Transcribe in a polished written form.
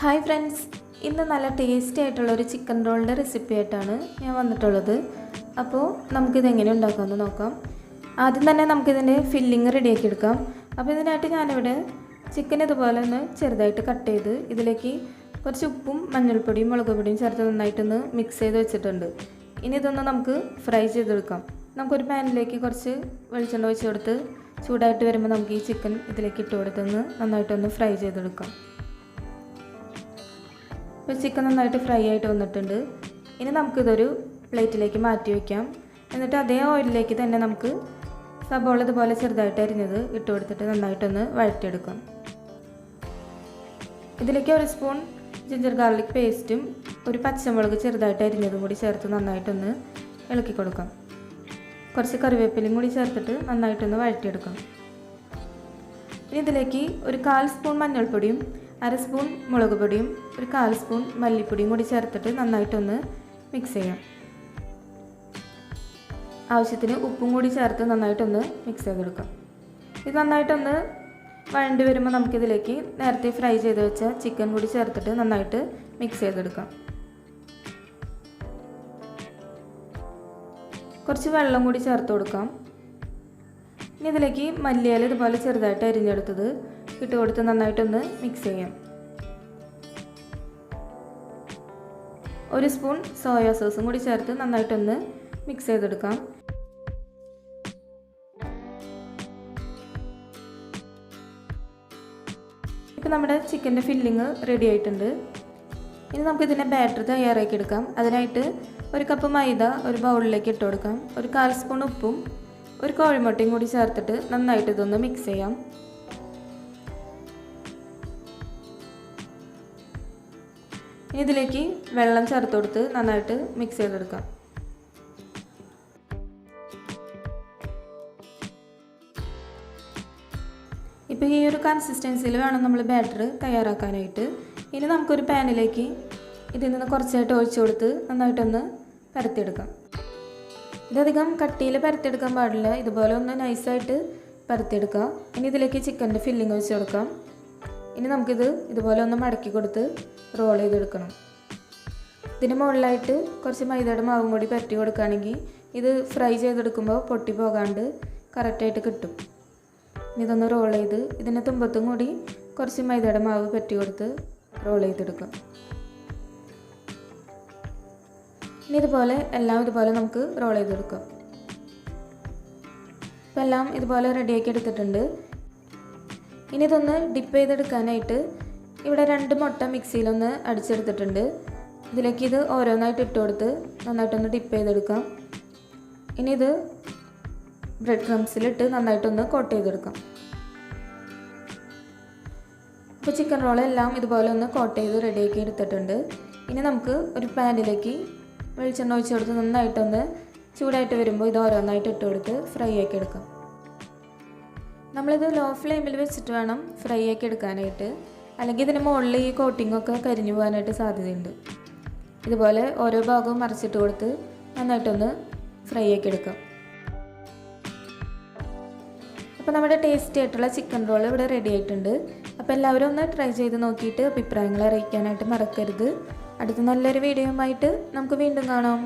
Hi friends, ഇന്ന് നല്ല tasty ആയിട്ടുള്ളൊരു ചിക്കൻ റോളിൻ്റെ റെസിപ്പി ആയിട്ടാണ് ഞാൻ വന്നിട്ടുള്ളത്. അപ്പോൾ നമുക്കിതെങ്ങനെ ഉണ്ടാക്കാമെന്ന് നോക്കാം. ആദ്യം തന്നെ നമുക്കിതിൻ്റെ ഫില്ലിങ് റെഡിയാക്കി എടുക്കാം. അപ്പോൾ ഇതിനായിട്ട് ഞാനിവിടെ ചിക്കൻ ഇതുപോലെ ഒന്ന് ചെറുതായിട്ട് കട്ട് ചെയ്ത് ഇതിലേക്ക് കുറച്ച് ഉപ്പും മഞ്ഞൾപ്പൊടിയും മുളക് പൊടിയും ചേർത്ത് നന്നായിട്ടൊന്ന് മിക്സ് ചെയ്ത് വെച്ചിട്ടുണ്ട്. ഇനി ഇതൊന്ന് നമുക്ക് ഫ്രൈ ചെയ്തെടുക്കാം. നമുക്കൊരു പാനിലേക്ക് കുറച്ച് വെളിച്ചെണ്ണ ഒഴിച്ച് കൊടുത്ത് ചൂടായിട്ട് വരുമ്പോൾ നമുക്ക് ഈ ചിക്കൻ ഇതിലേക്ക് ഇട്ട് കൊടുത്തൊന്ന് നന്നായിട്ടൊന്ന് ഫ്രൈ ചെയ്തെടുക്കാം. ഇപ്പോൾ ചിക്കൻ നന്നായിട്ട് ഫ്രൈ ആയിട്ട് വന്നിട്ടുണ്ട്. ഇനി നമുക്കിതൊരു പ്ലേറ്റിലേക്ക് മാറ്റി വയ്ക്കാം. എന്നിട്ട് അതേ ഓയിലിലേക്ക് തന്നെ നമുക്ക് സബോള ഇതുപോലെ ചെറുതായിട്ട് അരിഞ്ഞത് ഇട്ട് കൊടുത്തിട്ട് നന്നായിട്ടൊന്ന് വഴറ്റിയെടുക്കാം. ഇതിലേക്ക് ഒരു സ്പൂൺ ജിഞ്ചർ ഗാർലിക് പേസ്റ്റും ഒരു പച്ചമുളക് ചെറുതായിട്ട് അരിഞ്ഞതും കൂടി ചേർത്ത് നന്നായിട്ടൊന്ന് ഇളക്കി കൊടുക്കാം. കുറച്ച് കറിവേപ്പിലയും കൂടി ചേർത്തിട്ട് നന്നായിട്ടൊന്ന് വഴറ്റിയെടുക്കാം. ഇനി ഇതിലേക്ക് ഒരു 1/4 സ്പൂൺ മഞ്ഞൾപ്പൊടിയും 1/2 സ്പൂൺ മുളക് പൊടിയും ഒരു 1/4 സ്പൂൺ മല്ലിപ്പൊടിയും കൂടി ചേർത്തിട്ട് നന്നായിട്ടൊന്ന് മിക്സ് ചെയ്യാം. ആവശ്യത്തിന് ഉപ്പും കൂടി ചേർത്ത് നന്നായിട്ടൊന്ന് മിക്സ് ചെയ്തെടുക്കാം. ഇത് നന്നായിട്ടൊന്ന് വഴണ്ടി വരുമ്പോൾ നമുക്കിതിലേക്ക് നേരത്തെ ഫ്രൈ ചെയ്ത് വെച്ച ചിക്കൻ കൂടി ചേർത്തിട്ട് നന്നായിട്ട് മിക്സ് ചെയ്തെടുക്കാം. കുറച്ച് വെള്ളം കൂടി ചേർത്ത് കൊടുക്കാം. ഇനി ഇതിലേക്ക് മല്ലിയില ഇതുപോലെ ചെറുതായിട്ട് അരിഞ്ഞെടുത്തത് ഇട്ട് കൊടുത്ത് നന്നായിട്ടൊന്ന് മിക്സ് ചെയ്യാം. ഒരു സ്പൂൺ സോയാ സോസും കൂടി ചേർത്ത് നന്നായിട്ടൊന്ന് മിക്സ് ചെയ്തെടുക്കാം. ഇപ്പം നമ്മുടെ ചിക്കൻ്റെ ഫില്ലിങ് റെഡി ആയിട്ടുണ്ട്. ഇനി നമുക്കിതിൻ്റെ ബാറ്റർ തയ്യാറാക്കി എടുക്കാം. അതിനായിട്ട് ഒരു കപ്പ് മൈദ ഒരു ബൗളിലേക്ക് ഇട്ട് കൊടുക്കാം. ഒരു 1/4 സ്പൂൺ ഉപ്പും ഒരു കോഴിമുട്ടയും കൂടി ചേർത്തിട്ട് നന്നായിട്ട് ഇതൊന്ന് മിക്സ് ചെയ്യാം. ഇനി ഇതിലേക്ക് വെള്ളം ചേർത്ത് കൊടുത്ത് നന്നായിട്ട് മിക്സ് ചെയ്തെടുക്കാം. ഇപ്പോൾ ഈ ഒരു കൺസിസ്റ്റൻസിയിൽ വേണം നമ്മൾ ബാറ്റർ തയ്യാറാക്കാനായിട്ട്. ഇനി നമുക്കൊരു പാനിലേക്ക് ഇതിൽ നിന്ന് കുറച്ചായിട്ട് ഒഴിച്ചു കൊടുത്ത് നന്നായിട്ടൊന്ന് പരത്തിയെടുക്കാം. ഇതധികം കട്ടിയിൽ പരത്തിയെടുക്കാൻ പാടില്ല, ഇതുപോലെ ഒന്ന് നൈസായിട്ട് പരത്തിയെടുക്കുക. ഇനി ഇതിലേക്ക് ചിക്കൻ്റെ ഫില്ലിങ് വെച്ച് കൊടുക്കാം. ഇനി നമുക്കിത് ഇതുപോലെ ഒന്ന് മടക്കി കൊടുത്ത് റോൾ ചെയ്തെടുക്കണം. ഇതിന് മുകളിലായിട്ട് കുറച്ച് മൈദയുടെ മാവും കൂടി പരത്തി കൊടുക്കുകയാണെങ്കിൽ ഇത് ഫ്രൈ ചെയ്തെടുക്കുമ്പോൾ പൊട്ടി പോകാണ്ട് കറക്റ്റായിട്ട് കിട്ടും. ഇനി ഇതൊന്ന് റോൾ ചെയ്ത് ഇതിൻ്റെ തുമ്പത്തും കൂടി കുറച്ച് മൈദയുടെ മാവ് പരത്തി കൊടുത്ത് റോൾ ചെയ്തെടുക്കാം. ഇനി ഇതുപോലെ എല്ലാം ഇതുപോലെ നമുക്ക് റോൾ ചെയ്തെടുക്കാം. ഇപ്പോൾ എല്ലാം ഇതുപോലെ റെഡിയാക്കി എടുത്തിട്ടുണ്ട്. ഇനി ഇതൊന്ന് ഡിപ്പ് ചെയ്തെടുക്കാനായിട്ട് ഇവിടെ 2 മുട്ട മിക്സിയിലൊന്ന് അടിച്ചെടുത്തിട്ടുണ്ട്. ഇതിലേക്ക് ഇത് ഓരോന്നായിട്ട് ഇട്ട് കൊടുത്ത് നന്നായിട്ടൊന്ന് ഡിപ്പ് ചെയ്തെടുക്കാം. ഇനി ഇത് ബ്രെഡ് ക്രംസിലിട്ട് നന്നായിട്ടൊന്ന് കോട്ട് ചെയ്തെടുക്കാം. ഇപ്പോൾ ചിക്കൻ റോളെല്ലാം ഇതുപോലെ ഒന്ന് കോട്ട് ചെയ്ത് റെഡിയാക്കി എടുത്തിട്ടുണ്ട്. ഇനി നമുക്ക് ഒരു പാനിലേക്ക് വെളിച്ചെണ്ണ ഒഴിച്ച് കൊടുത്ത് നന്നായിട്ടൊന്ന് ചൂടായിട്ട് വരുമ്പോൾ ഇത് ഓരോന്നായിട്ട് ഇട്ട് കൊടുത്ത് ഫ്രൈ ആക്കി എടുക്കാം. നമ്മളിത് ലോ ഫ്ലെയിമിൽ വെച്ചിട്ട് വേണം ഫ്രൈ ആക്കി എടുക്കാനായിട്ട്, അല്ലെങ്കിൽ ഇതിന് മുകളിൽ ഈ കോട്ടിങ്ങൊക്കെ കരിഞ്ഞു പോകാനായിട്ട് സാധ്യതയുണ്ട്. ഇതുപോലെ ഓരോ ഭാഗവും മറിച്ചിട്ട് കൊടുത്ത് നന്നായിട്ടൊന്ന് ഫ്രൈ ആക്കി എടുക്കാം. അപ്പോൾ നമ്മുടെ ടേസ്റ്റി ആയിട്ടുള്ള ചിക്കൻ റോൾ ഇവിടെ റെഡി ആയിട്ടുണ്ട്. അപ്പോൾ എല്ലാവരും ഒന്ന് ട്രൈ ചെയ്ത് നോക്കിയിട്ട് അഭിപ്രായങ്ങൾ അറിയിക്കാനായിട്ട് മറക്കരുത്. അടുത്ത നല്ലൊരു വീഡിയോയുമായിട്ട് നമുക്ക് വീണ്ടും കാണാം.